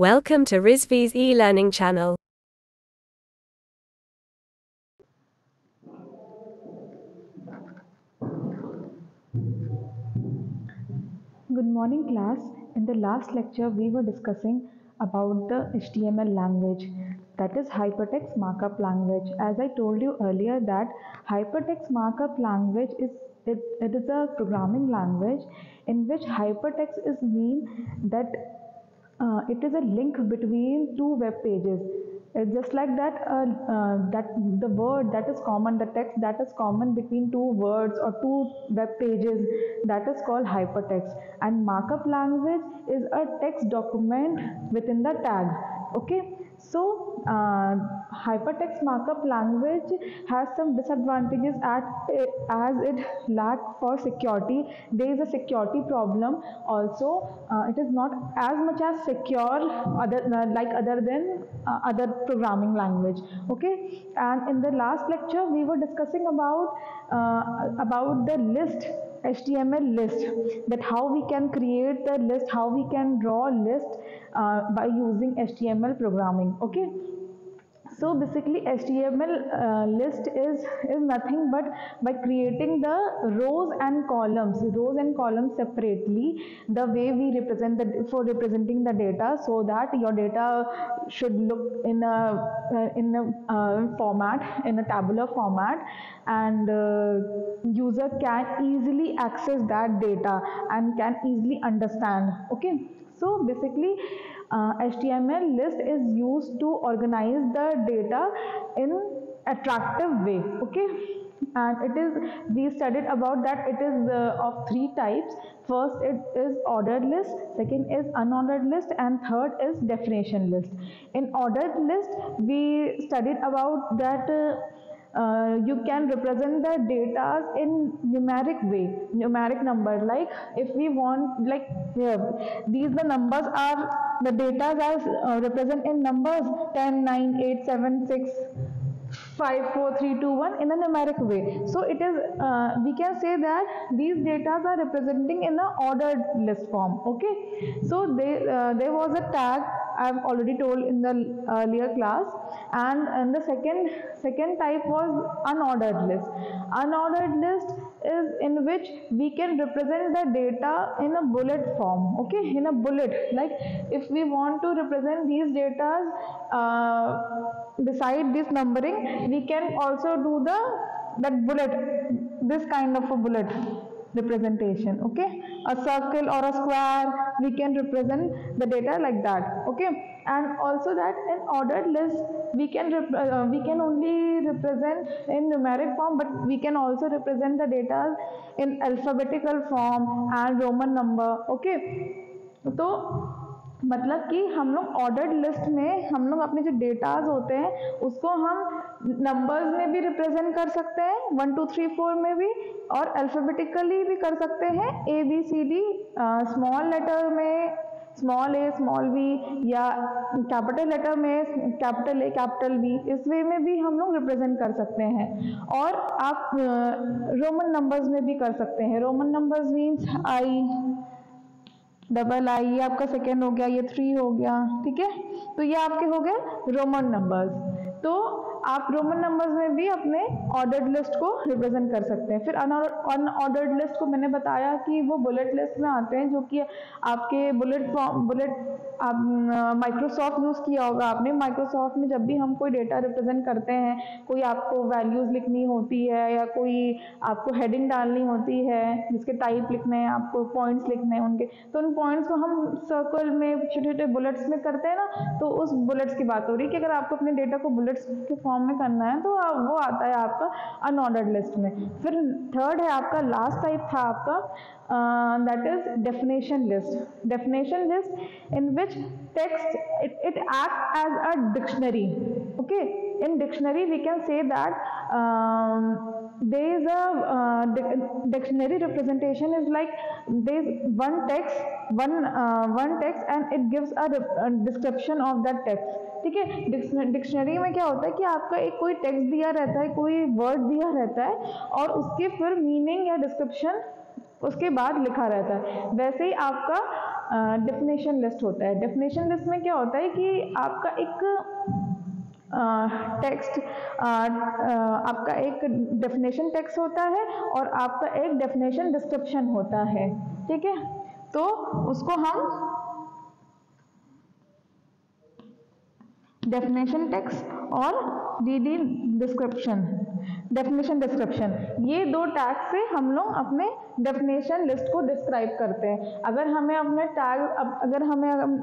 Welcome to Rizvi's e-learning channel. Good morning, class. In the last lecture, we were discussing about the HTML language, that is hypertext markup language. As I told you earlier, that hypertext markup language it is a programming language in which hypertext is mean that it is a link between two web pages. Just like that, that the word that is common, the text that is common between two words or two web pages, that is called hypertext. And markup language is a text document within the tag. Okay, so hypertext markup language has some disadvantages as it lack for security. There is a security problem. Also, it is not as much as secure other than other programming language. Okay, and in the last lecture we were discussing about the list, HTML list, that how we can create the list, how we can draw list by using HTML programming. Okay, so basically HTML list is nothing but by creating the rows and columns separately, the way we represent the for representing the data, so that your data should look in a format, in a tabular format, and user can easily access that data and can easily understand. Okay, so basically HTML list is used to organize the data in attractive way. Okay, and it is, we studied about that it is of three types. First it is ordered list, second is unordered list, and third is definition list. In ordered list we studied about that you can represent the data in numeric way, numeric number. Like if we want, like here, these the numbers are, the data are represent in numbers 10, 9, 8, 7, 6, 5, 4, 3, 2, 1 in a numeric way. So it is, we can say that these data are representing in a ordered list form. Okay, so there was a tag I've already told in the earlier class, and the second type was unordered list. Unordered list is in which we can represent the data in a bullet form. Okay, in a bullet, like if we want to represent these data beside this numbering, we can also do that bullet, this kind of a bullet representation. Okay, a circle or a square, we can represent the data like that. Okay, and also that in ordered list we can only represent in numeric form, but we can also represent the data in alphabetical form and Roman number. Okay, तो मतलब कि हम लोग ordered list में हम लोग अपने जो डेटाज होते हैं उसको हम नंबर्स में भी रिप्रेजेंट कर सकते हैं, 1 2 3 4 में भी, और अल्फ़ाबेटिकली भी कर सकते हैं, A B C D, small letter में स्मॉल ए स्मॉल बी, या कैपिटल लेटर में कैपिटल ए कैपिटल बी, इस वे में भी हम लोग रिप्रेजेंट कर सकते हैं। और आप रोमन नंबर्स में भी कर सकते हैं। Roman numbers means I, double आई, ये आपका सेकेंड हो गया, ये 3 हो गया। ठीक है, तो ये आपके हो गए रोमन नंबर्स। तो आप रोमन नंबर्स में भी अपने ऑर्डर्ड लिस्ट को रिप्रेजेंट कर सकते हैं। फिर अनऑर्डर्ड लिस्ट को मैंने बताया कि वो बुलेट लिस्ट में आते हैं, जो कि आपके बुलेट आप माइक्रोसॉफ्ट यूज़ किया होगा आपने। माइक्रोसॉफ्ट में जब भी हम कोई डेटा रिप्रेजेंट करते हैं, कोई आपको वैल्यूज़ लिखनी होती है या कोई आपको हेडिंग डालनी होती है जिसके टाइप लिखने हैं, आपको पॉइंट्स लिखने हैं उनके, तो उन पॉइंट्स को हम सर्कल में छोटे छोटे बुलेट्स में करते हैं ना, तो उस बुलेट्स की बात हो रही है कि अगर आपको अपने डेटा को बुलेट्स के फॉर्म में करना है तो वो आता है आपका अनऑर्डर्ड लिस्ट में। फिर थर्ड है आपका, लास्ट टाइप था आपका, that is definition list. Definition list in which text it acts as a dictionary. Okay, in dictionary we can say that there is a dictionary representation is like there is one text and it gives a description of that text. ठीक है, dictionary में क्या होता है कि आपका एक कोई टेक्स्ट दिया रहता है, कोई वर्ड दिया रहता है, और उसके फिर मीनिंग या डिस्क्रिप्शन उसके बाद लिखा रहता है। वैसे ही आपका डेफिनेशन लिस्ट होता है। डेफिनेशन लिस्ट में क्या होता है कि आपका एक टेक्स्ट आपका एक डेफिनेशन टेक्स्ट होता है और आपका एक डेफिनेशन डिस्क्रिप्शन होता है, ठीक है। तो उसको हम डेफिनेशन टेक्स्ट और डीडी डिस्क्रिप्शन, डेफिनेशन डिस्क्रिप्शन, ये दो टैग से हम लोग अपने डेफिनेशन लिस्ट को डिस्क्राइब करते हैं। अगर हमें अपने टैग अगर हमें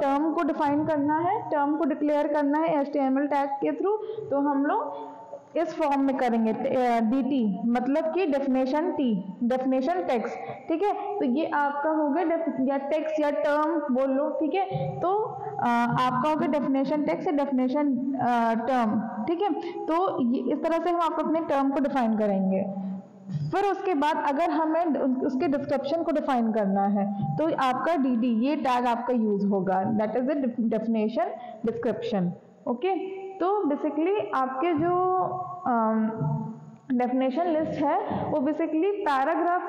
टर्म को डिफाइन करना है, टर्म को डिक्लेयर करना है HTML टैग के थ्रू, तो हम लोग इस फॉर्म में करेंगे DT, मतलब कि डेफिनेशन T, डेफिनेशन टेक्स्ट, ठीक है। तो ये आपका हो गया या टेक्स्ट या टर्म बोल लो, ठीक है। तो आपका हो गया डेफिनेशन टेक्स्ट या डेफिनेशन टर्म, ठीक है। तो इस तरह से हम आप अपने टर्म को डिफाइन करेंगे। फिर उसके बाद अगर हमें उसके डिस्क्रिप्शन को डिफाइन करना है तो आपका DD, ये टैग आपका यूज होगा, that is the definition description, okay. तो बेसिकली आपके जो डेफिनेशन लिस्ट है वो बेसिकली पैराग्राफ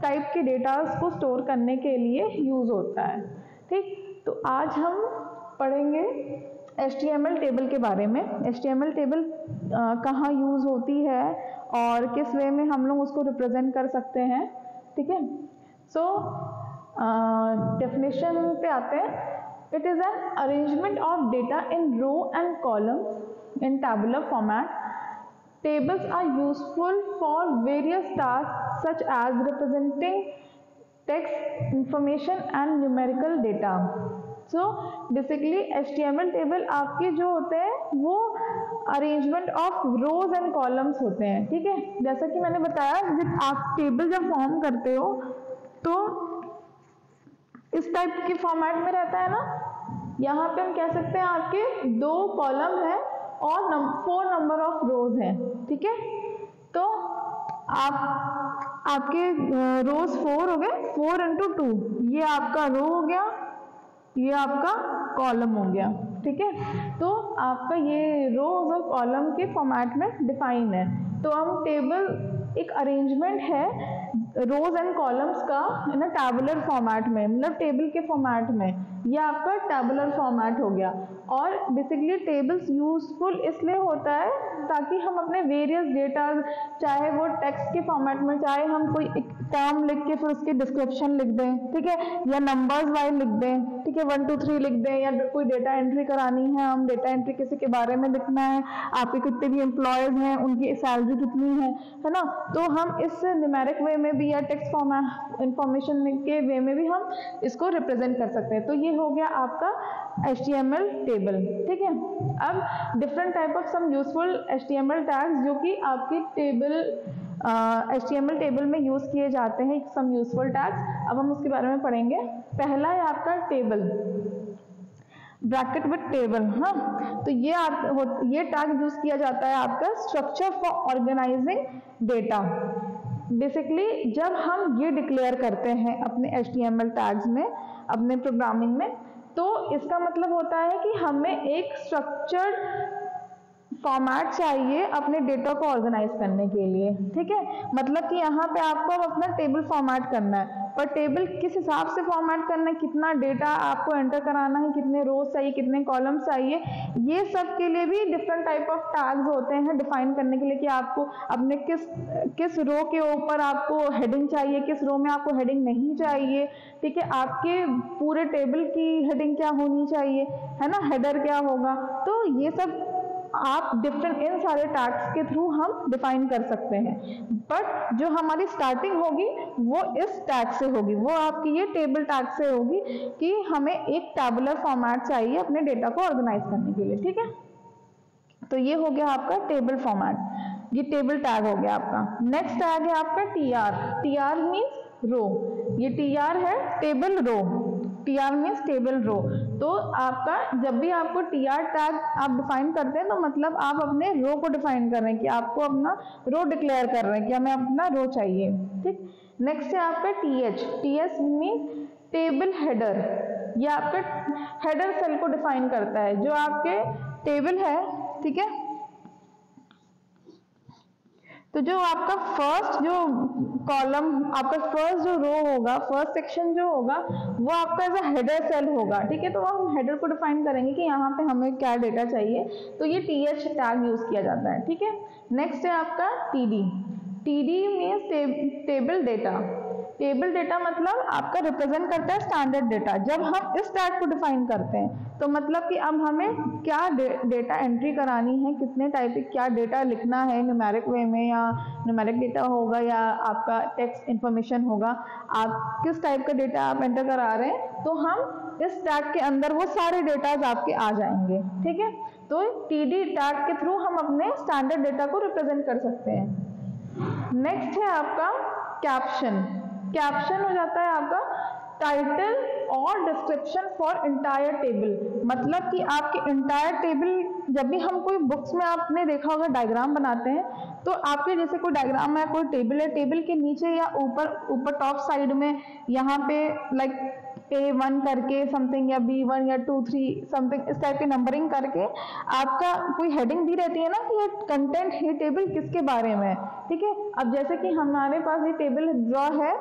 टाइप के डेटास को स्टोर करने के लिए यूज होता है, ठीक। तो आज हम पढ़ेंगे HTML टेबल के बारे में। HTML टेबल कहाँ यूज होती है और किस वे में हम लोग उसको रिप्रेजेंट कर सकते हैं, ठीक है। सो डेफिनेशन पे आते हैं। It is an arrangement of data in row and columns in tabular format. Tables are useful for various tasks such as representing text, information and numerical data. So basically HTML table आपके जो होते हैं वो arrangement of rose and columns होते हैं, ठीक है। जैसा कि मैंने बताया, जब आप टेबल जब फॉर्म करते हो तो इस टाइप के फॉर्मेट में रहता है ना। यहाँ पे हम कह सकते हैं आपके 2 कॉलम है और 4 नंबर ऑफ रोज हैं, ठीक है। तो आपके रोज 4 हो गए, 4 into 2, ये आपका रो हो गया, ये आपका कॉलम हो गया, ठीक है। तो आपका ये रोज और कॉलम के फॉर्मेट में डिफाइन है। तो हम टेबल एक अरेंजमेंट है रोज एंड कॉलम्स का इन टैबुलर फॉर्मेट में, मतलब टेबल के फॉर्मेट में, ये आपका टैबुलर फॉर्मेट हो गया। और बेसिकली टेबल्स यूजफुल इसलिए होता है ताकि हम अपने वेरियस डेटा, चाहे वो टेक्स्ट के फॉर्मेट में, चाहे हम कोई एक टर्म लिख के फिर उसकी डिस्क्रिप्शन लिख दें, ठीक है, या नंबर्स वाइज लिख दें, ठीक है, 1 2 3 लिख दें, या कोई डेटा एंट्री करानी है, हम डेटा एंट्री किसी के बारे में लिखना है, आपके कितने भी एम्प्लॉयज हैं, उनकी सैलरी कितनी है ना। तो हम इस न्यूमेरिक वे में भी या टेक्स्ट फॉर्मेट इंफॉर्मेशन के वे में भी हम इसको रिप्रेजेंट कर सकते हैं। तो ये हो गया आपका HTML टेबल, ठीक है। अब different type of some useful HTML tags जो कि आपकी टेबल HTML टेबल में यूज किए जाते हैं, सम यूजफुल टैग्स, अब हम उसके बारे में पढ़ेंगे। पहला है आपका टेबल, ब्रैकेट विद टेबल, हाँ। तो ये टैग यूज किया जाता है आपका structure for organizing data. Basically जब हम ये डिक्लेयर करते हैं अपने HTML टैग्स में, अपने प्रोग्रामिंग में, तो इसका मतलब होता है कि हमें एक स्ट्रक्चर्ड फॉर्मेट चाहिए अपने डेटा को ऑर्गेनाइज करने के लिए, ठीक है। मतलब कि यहाँ पे आपको अपना टेबल फॉर्मेट करना है, पर टेबल किस हिसाब से फॉर्मेट करना है, कितना डेटा आपको एंटर कराना है, कितने रोज चाहिए, कितने कॉलम्स चाहिए, ये सब के लिए भी डिफरेंट टाइप ऑफ टैग्स होते हैं डिफाइन करने के लिए कि आपको अपने किस रो के ऊपर आपको हेडिंग चाहिए, किस रो में आपको हेडिंग नहीं चाहिए, ठीक है, आपके पूरे टेबल की हेडिंग क्या होनी चाहिए, है ना, हेडर क्या होगा। तो ये सब आप डिफरेंट इन सारे टैग्स के थ्रू हम डिफाइन कर सकते हैं। बट जो हमारी स्टार्टिंग होगी वो इस टैग से होगी, वो आपकी ये टेबल टैग से होगी कि हमें एक टैबुलर फॉर्मेट चाहिए अपने डेटा को ऑर्गेनाइज करने के लिए, ठीक है। तो ये हो गया आपका टेबल फॉर्मेट, ये टेबल टैग हो गया आपका। नेक्स्ट टैग है आपका TR, TR मीन्स रो, ये TR है table row, TR means table row. तो आपका जब भी आपको TR टैग आप डिफाइन करते हैं तो मतलब आप अपने रो को डिफाइन कर रहे हैं कि आपको अपना रो डिक्लेयर कर रहे हैं कि हमें अपना रो चाहिए, ठीक। नेक्स्ट है आपका TH मीन्स टेबल हेडर, ये आपका हेडर सेल को डिफाइन करता है, जो आपके टेबल है, ठीक है, तो जो आपका फर्स्ट जो कॉलम, आपका फर्स्ट जो रो होगा, फर्स्ट सेक्शन जो होगा वो आपका एज अ हेडर सेल होगा, ठीक है। तो हम हेडर को डिफाइन करेंगे कि यहाँ पे हमें क्या डेटा चाहिए, तो ये TH टैग यूज किया जाता है, ठीक है। नेक्स्ट है आपका TD। TD means table data. Table data मतलब आपका रिप्रेजेंट करता है स्टैंडर्ड डेटा। जब हम इस टैग को डिफाइन करते हैं तो मतलब कि अब हमें क्या डेटा एंट्री करानी है, कितने टाइप के क्या डेटा लिखना है, न्यूमेरिक वे में या न्यूमेरिक डेटा होगा या आपका टेक्स्ट इंफॉर्मेशन होगा, आप किस टाइप का डेटा आप एंटर करा रहे हैं, तो हम इस टैग के अंदर वो सारे डेटाज आपके आ जाएंगे, ठीक है। तो TD टैग के थ्रू हम अपने स्टैंडर्ड डेटा को रिप्रेजेंट कर सकते हैं। नेक्स्ट है आपका कैप्शन। कैप्शन हो जाता है आपका टाइटल और डिस्क्रिप्शन फॉर इंटायर टेबल। मतलब कि आपके इंटायर टेबल, जब भी हम कोई बुक्स में आपने देखा होगा डायग्राम बनाते हैं, तो आपके जैसे कोई डायग्राम है, कोई टेबल है, टेबल के नीचे या ऊपर टॉप साइड में यहाँ पे लाइक A1 करके समथिंग या B1 या 2 3 समथिंग इस टाइप की नंबरिंग करके आपका कोई हेडिंग दी रहती है ना कि ये कंटेंट, ये टेबल किसके बारे में है, ठीक है। अब जैसे कि हमारे पास ये टेबल ड्रॉ है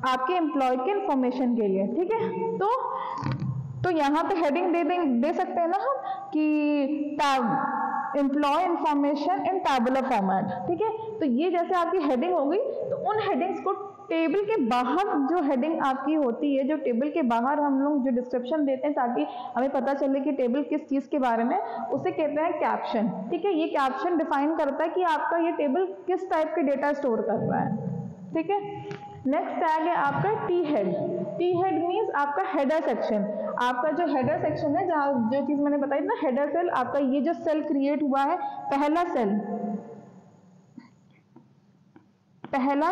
आपके एम्प्लॉय के इंफॉर्मेशन के लिए, ठीक है। तो यहाँ पे हेडिंग दे सकते हैं ना हम कि tab employ information in tabular format, ठीक है। तो ये जैसे आपकी हेडिंग हो गई, तो उन हेडिंग्स को टेबल के बाहर जो हेडिंग आपकी होती है, जो टेबल के बाहर हम लोग जो डिस्क्रिप्शन देते हैं ताकि हमें पता चले कि टेबल किस चीज़ के बारे में, उसे कहते हैं कैप्शन, ठीक है। ये कैप्शन डिफाइन करता है कि आपका ये टेबल किस टाइप के डेटा स्टोर कर रहा है, ठीक है। नेक्स्ट टैग है आपका T head. T head means आपका हेडर सेक्शन। आपका जो हेडर सेक्शन है, जहाँ जो चीज़ मैंने बताई ना हेडर सेल, आपका ये जो सेल क्रिएट हुआ है, पहला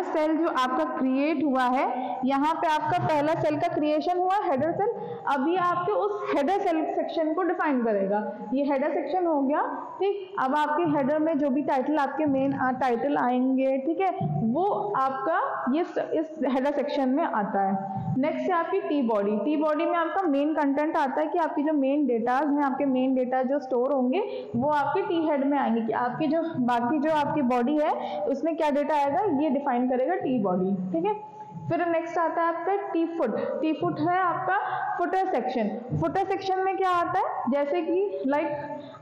सेल जो आपका क्रिएट हुआ है, यहाँ पे आपका पहला सेल का क्रिएशन हुआ हेडर सेल। अभी आपके उस हेडर सेल सेक्शन को डिफाइन करेगा। ये हेडर सेक्शन हो गया, ठीक। अब आपके हेडर में जो भी टाइटल आपके मेन टाइटल आएंगे, ठीक है, वो आपका ये इस हेडर सेक्शन में आता है। नेक्स्ट है आपकी टी बॉडी। टी बॉडी में आपका मेन कंटेंट आता है कि आपकी जो मेन डेटाज हैं, आपके मेन डेटा जो स्टोर होंगे वो आपके टी हेड में आएंगे, कि आपकी जो बाकी जो आपकी बॉडी है उसमें क्या डेटा आएगा, ये डिफाइन करेगा टी बॉडी, ठीक है। फिर नेक्स्ट आता है आपका टी फुट। टी फुट है आपका फुटर सेक्शन। फुटर सेक्शन में क्या आता है, जैसे कि लाइक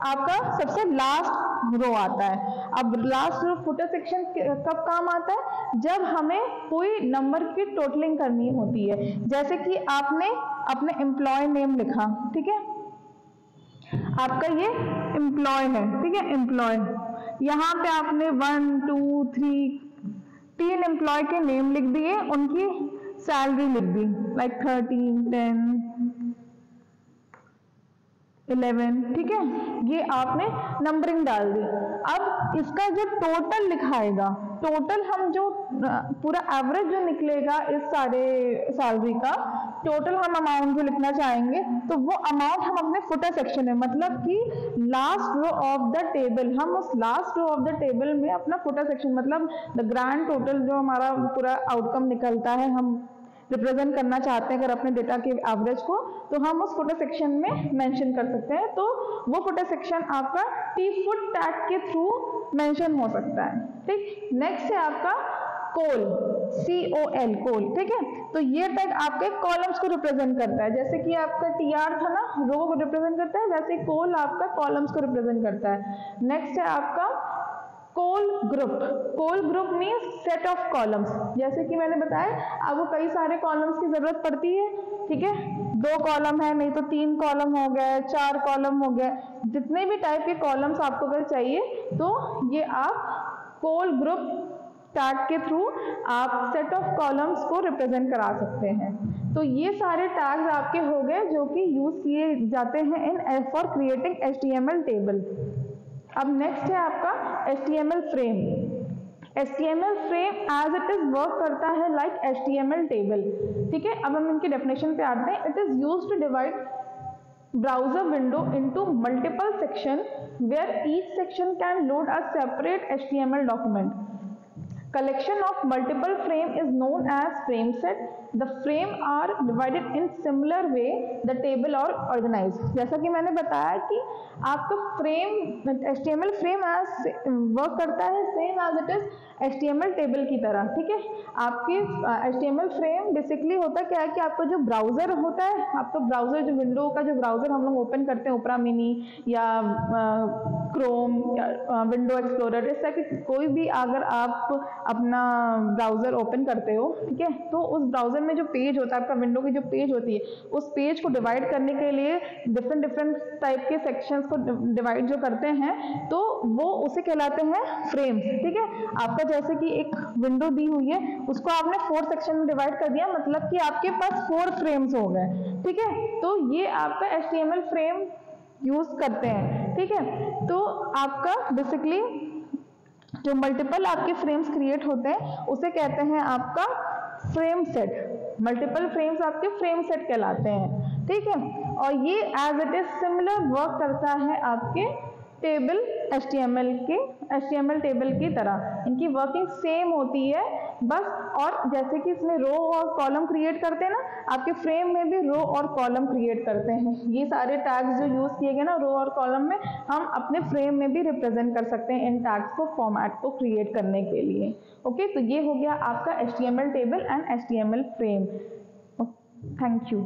आपका सबसे लास्ट रो आता है। अब लास्ट रो फुटर सेक्शन कब काम आता है, जब हमें कोई नंबर की टोटलिंग करनी होती है। जैसे कि आपने अपने एम्प्लॉय नेम लिखा, ठीक है, आपका ये एम्प्लॉय है, ठीक है, एम्प्लॉय। यहाँ पे आपने 1 2 3 3 एम्प्लॉय के नेम लिख दिए, उनकी सैलरी लिख दी, लाइक 13 10 11, ठीक है, ये आपने नंबरिंग डाल दी। अब इसका जो टोटल लिखाएगा, टोटल हम जो पूरा एवरेज जो निकलेगा इस सारे सैलरी का टोटल हम अमाउंट जो लिखना चाहेंगे, तो वो अमाउंट हम अपने फुटर सेक्शन में, मतलब कि last row of the table, हम उस last row of the table में अपना फुटर सेक्शन, मतलब द ग्रैंड टोटल जो हमारा पूरा आउटकम निकलता है, हम रिप्रेजेंट करना चाहते हैं अगर अपने डेटा के एवरेज को, तो हम उस फुटर सेक्शन में मेंशन कर सकते हैं। तो वो फुटर सेक्शन आपका टी फुट टैग के थ्रू मेंशन हो सकता है, ठीक। नेक्स्ट है आपका कोल, COL, कोल, ठीक है। तो ये टैग आपके कॉलम्स को रिप्रेजेंट करता है। जैसे कि आपका TR था ना, रो को रिप्रेजेंट करता है, वैसे कोल आपका कॉलम्स को रिप्रेजेंट करता है। नेक्स्ट है आपका col group. Col group means set of columns. जैसे कि मैंने बताया आपको कई सारे कॉलम्स की जरूरत पड़ती है, ठीक है, 2 कॉलम है, नहीं तो 3 कॉलम हो गए, 4 कॉलम हो गए, जितने भी टाइप के कॉलम्स आपको अगर चाहिए तो ये आप कोल ग्रुप टैग के थ्रू आप सेट ऑफ कॉलम्स को रिप्रेजेंट करा सकते हैं। तो ये सारे टैग्स आपके हो गए जो कि यूज किए जाते हैं in for creating HTML table. अब नेक्स्ट है आपका HTML frame. HTML frame as it is work करता है लाइक HTML टेबल, ठीक है। अब हम इनकी डेफिनेशन पे आते हैं। It is used to divide browser window into multiple section where each section can load a separate HTML document। collection of multiple frame is known as frame set. The frame are divided in similar way the table are organized. जैसा कि मैंने बताया कि आपका frame HTML frame as work करता है same as it is HTML table की तरह, ठीक है। आपके HTML फ्रेम बेसिकली होता क्या है कि आपका जो ब्राउजर होता है, आपका ब्राउजर जो विंडो का जो ब्राउजर हम लोग ओपन करते हैं, ओपरा मिनी या क्रोम या विंडो एक्सप्लोरर, इस तरह की कोई भी अगर आप अपना ब्राउजर ओपन करते हो, ठीक है, तो उस ब्राउजर में जो पेज होता है, आपका विंडो की जो पेज होती है, उस पेज को डिवाइड करने के लिए डिफरेंट टाइप के सेक्शंस को डिवाइड जो करते हैं, तो वो उसे कहलाते हैं फ्रेम्स, ठीक है। आपका जैसे कि एक विंडो दी हुई है, उसको आपने 4 सेक्शन में डिवाइड कर दिया, मतलब कि आपके पास 4 फ्रेम्स हो गए, ठीक है। तो ये आपका HTML फ्रेम यूज करते हैं, ठीक है। तो आपका बेसिकली जो मल्टीपल आपके फ्रेम्स क्रिएट होते हैं उसे कहते हैं आपका फ्रेम सेट। मल्टीपल फ्रेम्स आपके फ्रेम सेट कहलाते हैं, ठीक है। और ये as it is similar work करता है आपके टेबल HTML टेबल की तरह, इनकी वर्किंग सेम होती है बस। और जैसे कि इसमें रो और कॉलम क्रिएट करते हैं ना, आपके फ्रेम में भी रो और कॉलम क्रिएट करते हैं। ये सारे टैग्स जो यूज किए गए ना रो और कॉलम में, हम अपने फ्रेम में भी रिप्रेजेंट कर सकते हैं इन टैग्स को, फॉर्मेट को क्रिएट करने के लिए। ओके, तो ये हो गया आपका HTML table and HTML frame. Thank you.